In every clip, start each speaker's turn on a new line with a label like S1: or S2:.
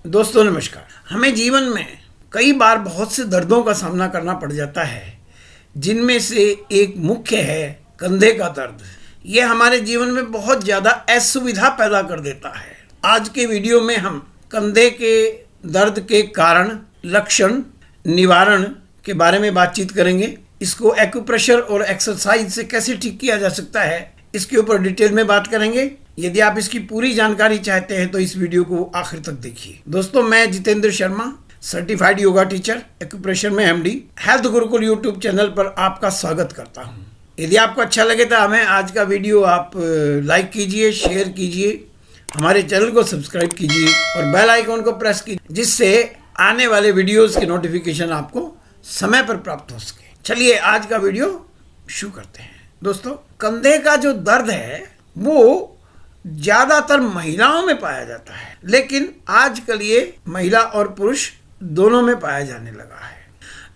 S1: दोस्तों नमस्कार। हमें जीवन में कई बार बहुत से दर्दों का सामना करना पड़ जाता है, जिनमें से एक मुख्य है कंधे का दर्द। ये हमारे जीवन में बहुत ज़्यादा असुविधा पैदा कर देता है। आज के वीडियो में हम कंधे के दर्द के कारण, लक्षण, निवारण के बारे में बातचीत करेंगे। इसको एक्यूप्रेशर और एक्सरसाइज से कैसे ठीक किया जा सकता है, इसके ऊपर डिटेल में बात करेंगे। यदि आप इसकी पूरी जानकारी चाहते हैं तो इस वीडियो को आखिर तक देखिए। दोस्तों, मैं Jitendra Sharma, certified yoga teacher, acupressure में MD, health Gurukul YouTube channel पर आपका स्वागत करता हूं। यदि आपको अच्छा लगे तो हमें आज का वीडियो आप लाइक कीजिए, शेयर कीजिए, हमारे चैनल को सब्सक्राइब कीजिए और बेल आइकॉन को प्रेस कीजिए, जिससे आने वाले वीडियोस के नोटिफिकेशन आपको समय पर प्राप्त हो सके। चलिए आज का वीडियो शुरू करते हैं। दोस्तों, कंधे का जो दर्द है वो ज़्यादातर महिलाओं में पाया जाता है, लेकिन आजकल ये महिला और पुरुष दोनों में पाया जाने लगा है।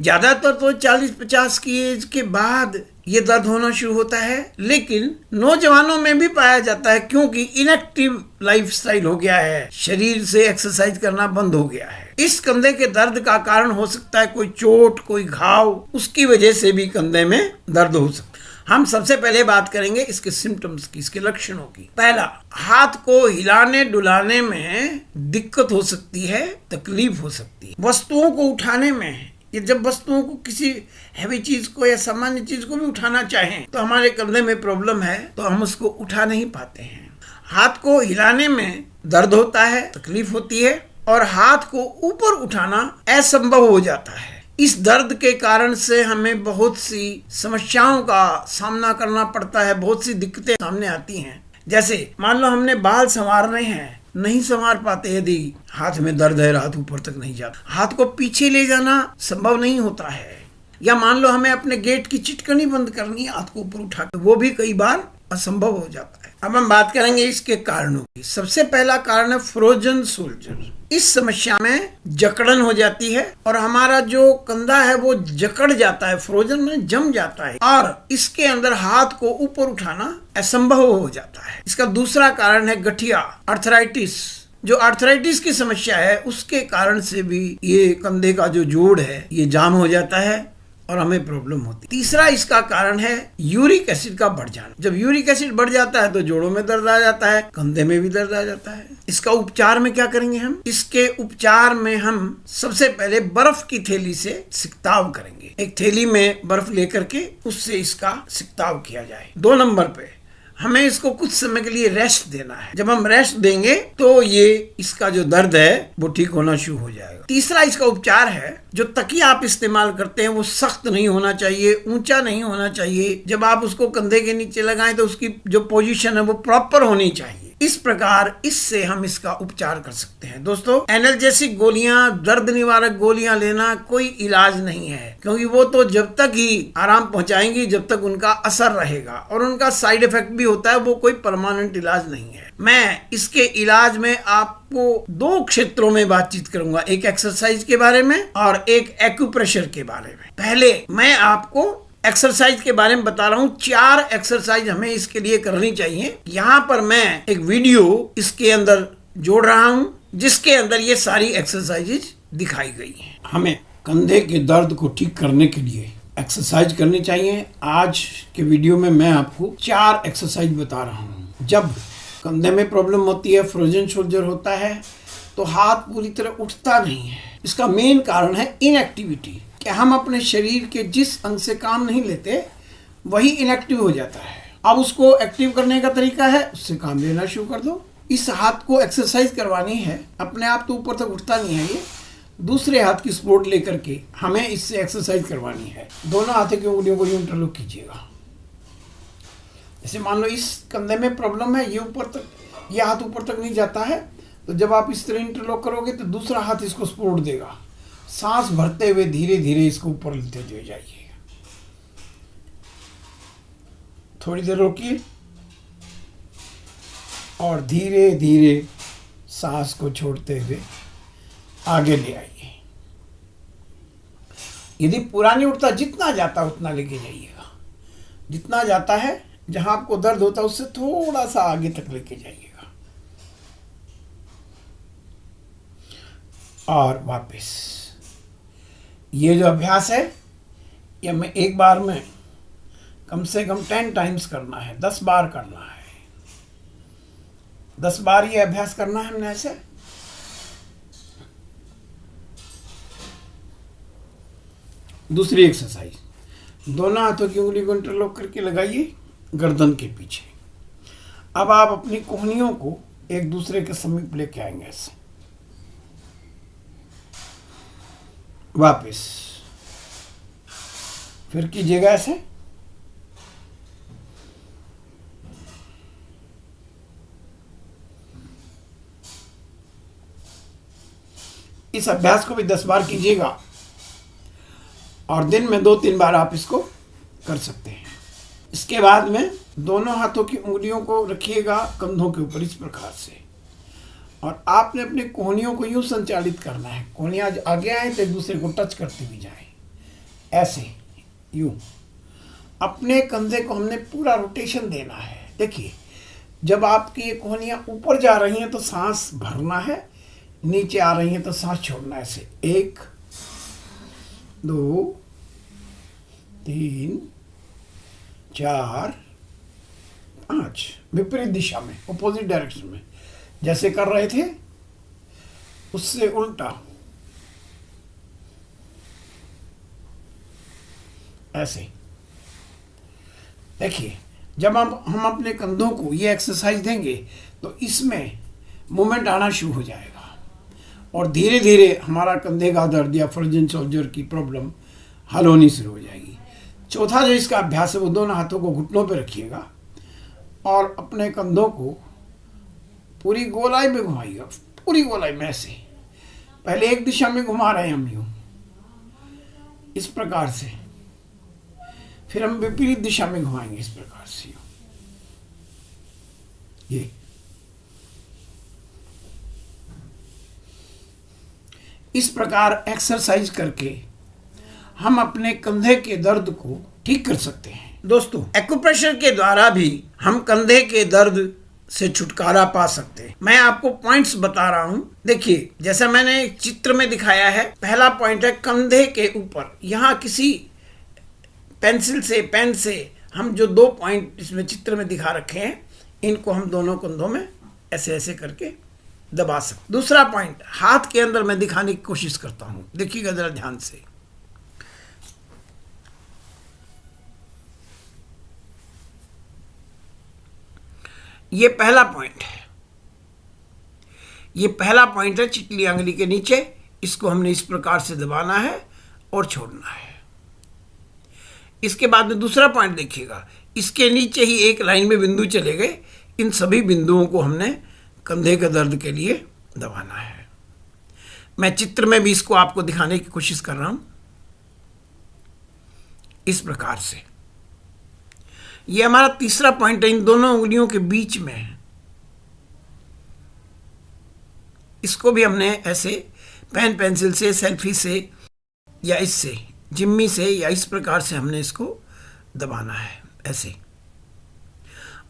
S1: ज़्यादातर तो 40-50 की एज के बाद ये दर्द होना शुरू होता है, लेकिन नौजवानों में भी पाया जाता है, क्योंकि इनएक्टिव लाइफस्टाइल हो गया है, शरीर से एक्सरसाइज करना बंद हो गया है। इस कंधे के दर्द का कारण हो सकता है कोई चोट, कोई घाव, उसकी वजह से भी कंधे में दर्द हो सकता है। हम सबसे पहले बात करेंगे इसके सिम्टम्स की, इसके लक्षणों की। पहला, हाथ को हिलाने डुलाने में दिक्कत हो सकती है, तकलीफ हो सकती है। वस्तुओं को उठाने में, ये जब वस्तुओं को, किसी हैवी चीज को या सामान्य चीज को भी उठाना चाहें तो हमारे कंधे में प्रॉब्लम है, तो हम उसको उठा नहीं पाते हैं। हाथ को हिलाने में दर्द होता है, तकलीफ होती है, और हाथ को ऊपर उठाना असंभव हो जाता है। इस दर्द के कारण से हमें बहुत सी समस्याओं का सामना करना पड़ता है, बहुत सी दिक्कतें सामने आती हैं। जैसे मान लो हमने बाल संवारने हैं, नहीं संवार पाते, यदि हाथ में दर्द है, हाथ ऊपर तक नहीं जाता, हाथ को पीछे ले जाना संभव नहीं होता है। या मान लो हमें अपने गेट की चिटकनी बंद करनी है, हाथ को ऊपर उठा के, वो भी कई बार असंभव हो जाता है। अब हम बात करेंगे इसके कारणों की। सबसे पहला कारण है फ्रोजन शोल्डर। इस समस्या में जकड़न हो जाती है और हमारा जो कंधा है वो जकड़ जाता है, फ्रोजन में जम जाता है, और इसके अंदर हाथ को ऊपर उठाना असंभव हो जाता है। इसका दूसरा कारण है गठिया, अर्थराइटिस। जो अर्थराइटिस की समस्या है उसके कारण से भी ये कंधे का जो जोड़ है ये जाम हो जाता है और हमें प्रॉब्लम होती है। तीसरा इसका कारण है यूरिक एसिड का बढ़ जाना। जब यूरिक एसिड बढ़ जाता है तो जोड़ों में दर्द आ जाता है, कंधे में भी दर्द आ जाता है। इसका उपचार में क्या करेंगे हम? इसके उपचार में हम सबसे पहले बर्फ की थैली से सिकताव करेंगे। एक थैली में बर्फ लेकर के उससे इसका सिकताव किया जाए। 2 नंबर पे हमें इसको कुछ समय के लिए रेस्ट देना है। जब हम रेस्ट देंगे तो ये इसका जो दर्द है वो ठीक होना शुरू हो जाएगा। तीसरा इसका उपचार है, जो तकिया आप इस्तेमाल करते हैं वो सख्त नहीं होना चाहिए, ऊंचा नहीं होना चाहिए। जब आप उसको कंधे के नीचे लगाएं तो उसकी जो पोजीशन है वो प्रॉपर होनी चाहिए। इस प्रकार इससे हम इसका उपचार कर सकते हैं। दोस्तों, एनाल्जेसिक गोलियां, दर्द निवारक गोलियां लेना कोई इलाज नहीं है, क्योंकि वो तो जब तक ही आराम पहुंचाएंगी जब तक उनका असर रहेगा, और उनका साइड इफेक्ट भी होता है, वो कोई परमानेंट इलाज नहीं है। मैं इसके इलाज में आपको 2 क्षेत्रों में बातचीत करूंगा, एक एक्सरसाइज के बारे में और एक एक्यूप्रेशर के बारे में। पहले मैं आपको एक्सरसाइज के बारे में बता रहा हूँ। 4 एक्सरसाइज हमें इसके लिए करनी चाहिए। यहाँ पर मैं एक वीडियो इसके अंदर जोड़ रहा हूँ, जिसके अंदर ये सारी एक्सरसाइजेज दिखाई गई हैं। हमें कंधे के दर्द को ठीक करने के लिए एक्सरसाइज करनी चाहिए। आज के वीडियो में मैं आपको 4 एक्सरसाइज बता रहा हूँ। जब कंधे में प्रॉब्लम होती है, फ्रोजन शोल्डर होता है, तो हाथ पूरी तरह उठता नहीं है। इसका मेन कारण है इनएक्टिविटी, कि हम अपने शरीर के जिस अंग से काम नहीं लेते वही इनएक्टिव हो जाता है। अब उसको एक्टिव करने का तरीका है, उससे काम लेना शुरू कर दो। इस हाथ को एक्सरसाइज करवानी है, अपने आप तो ऊपर तक उठता नहीं है ये, दूसरे हाथ की सपोर्ट लेकर के हमें इससे एक्सरसाइज करवानी है। दोनों हाथों की उंगलियों को यूं इंटरलॉक कीजिएगा। जैसे मान लो इस कंधे में प्रॉब्लम है, ये ऊपर तक, ये हाथ ऊपर तक नहीं जाता है, तो जब आप इस तरह इंटरलॉक करोगे तो दूसरा हाथ इसको सपोर्ट देगा। सांस भरते हुए धीरे धीरे इसको ऊपर लेते हुए जाइए। थोड़ी देर रोकिए और धीरे धीरे सांस को छोड़ते हुए आगे ले आइए। यदि पूरा नहीं उठता, जितना जाता उतना लेके जाइएगा। जितना जाता है, जहां आपको दर्द होता है उससे थोड़ा सा आगे तक लेके जाइएगा। और वापस। ये जो अभ्यास है ये हमें एक बार में कम से कम 10 टाइम्स करना है, 10 बार करना है। 10 बार ये अभ्यास करना है हमने ऐसे। दूसरी एक्सरसाइज, दोनों हाथों की उंगली को इंटरलॉक करके लगाइए गर्दन के पीछे। अब आप अपनी कोहनियों को एक दूसरे के समीप लेके आएंगे ऐसे। वापस, फिर कीजिएगा ऐसे। इस अभ्यास को भी 10 बार कीजिएगा और दिन में 2-3 बार आप इसको कर सकते हैं। इसके बाद में दोनों हाथों की उंगलियों को रखिएगा कंधों के ऊपर इस प्रकार से, और आपने अपनी कोहनियों को यूं संचालित करना है। कोहनियां आगे आए तो एक दूसरे को टच करती हुई जाए ऐसे, यूं। अपने कंधे को हमने पूरा रोटेशन देना है। देखिए, जब आपकी ये कोहनियां ऊपर जा रही हैं तो सांस भरना है, नीचे आ रही हैं तो सांस छोड़ना है ऐसे। 1 2 3 4 5, विपरीत दिशा में, अपोजिट डायरेक्शन में जैसे कर रहे थे उससे उल्टा ऐसे। देखिए, जब हम अपने कंधों को ये एक्सरसाइज देंगे तो इसमें मूवमेंट आना शुरू हो जाएगा और धीरे धीरे हमारा कंधे का दर्द या फ्रोजन शोल्डर की प्रॉब्लम हल होनी शुरू हो जाएगी। चौथा जो इसका अभ्यास है वो दोनों हाथों को घुटनों पे रखिएगा और अपने कंधों को पूरी गोलाई में घुमाइएगा, पूरी गोलाई में ऐसे। पहले एक दिशा में घुमा रहे हैं हम यूं इस प्रकार से, फिर हम विपरीत दिशा में घुमाएंगे इस प्रकार से यूं। ये इस प्रकार एक्सरसाइज करके हम अपने कंधे के दर्द को ठीक कर सकते हैं। दोस्तों, एक्यूप्रेशर के द्वारा भी हम कंधे के दर्द से छुटकारा पा सकते हैं। मैं आपको पॉइंट्स बता रहा हूं। देखिए, जैसा मैंने एक चित्र में दिखाया है, पहला पॉइंट है कंधे के ऊपर। यहाँ किसी पेंसिल से, पेन से हम जो 2 पॉइंट इसमें चित्र में दिखा रखे हैं, इनको हम दोनों कंधों में ऐसे ऐसे करके दबा सकते। दूसरा पॉइंट हाथ के अंदर मैं दिखाने की कोशिश करता हूं, देखिएगा जरा ध्यान से। ये पहला पॉइंट है, ये पहला पॉइंट है चिकली अंगुली के नीचे। इसको हमने इस प्रकार से दबाना है और छोड़ना है। इसके बाद में दूसरा पॉइंट देखिएगा, इसके नीचे ही एक लाइन में बिंदु चले गए। इन सभी बिंदुओं को हमने कंधे के दर्द के लिए दबाना है। मैं चित्र में भी इसको आपको दिखाने की कोशिश कर रहा हूं इस प्रकार से। ये हमारा तीसरा पॉइंट है, इन दोनों उंगलियों के बीच में है। इसको भी हमने ऐसे पेन पेंसिल से, सेल्फी से या इससे, जिम्मी से या इस प्रकार से हमने इसको दबाना है ऐसे।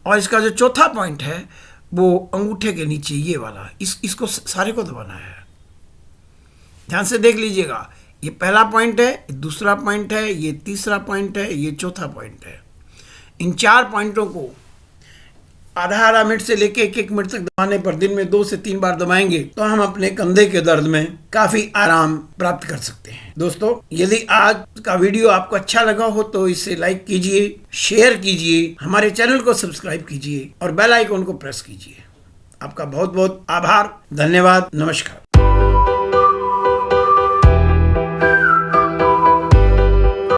S1: और इसका जो चौथा पॉइंट है वो अंगूठे के नीचे ये वाला, इसको सारे को दबाना है। ध्यान से देख लीजिएगा, ये पहला पॉइंट है, दूसरा पॉइंट है, ये तीसरा पॉइंट है, ये चौथा पॉइंट है। इन 4 पॉइंटों को आधा मिनट से लेके 1 मिनट तक दबाने पर दिन में 2 से 3 बार दबाएंगे तो हम अपने कंधे के दर्द में काफी आराम प्राप्त कर सकते हैं। दोस्तों, यदि आज का वीडियो आपको अच्छा लगा हो तो इसे लाइक कीजिए, शेयर कीजिए, हमारे चैनल को सब्सक्राइब कीजिए और बेल आइकन को प्रेस कीजिए। आपका बहुत बहुत आभार, धन्यवाद, नमस्कार।